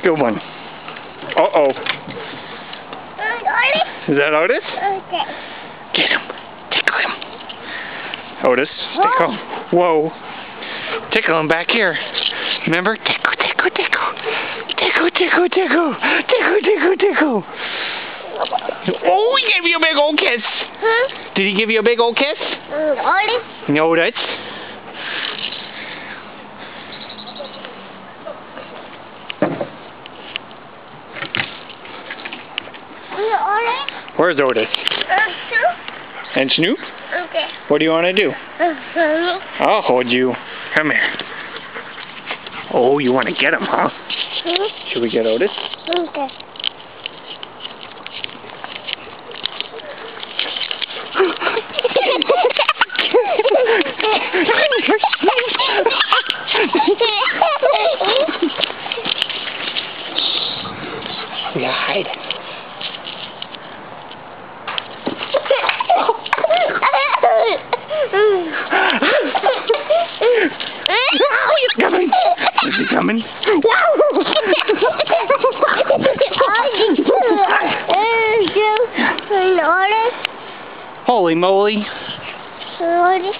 Good one. Uh-oh. Is that Otis? Okay. Get him. Tickle him. Otis, tickle. Whoa. Tickle him back here. Remember? Tickle, tickle, tickle. Tickle, tickle, tickle. Tickle, tickle, tickle. Oh, he gave you a big old kiss. Huh? Did he give you a big old kiss? Otis? No, that's... Otis? Where's Otis? Snoop? And Snoop? Okay. What do you want to do? I'll hold you. Come here. Oh, you want to get him, huh? Should we get Otis? Okay. Yeah, hide. He's coming. Is he coming? Holy moly. Otis?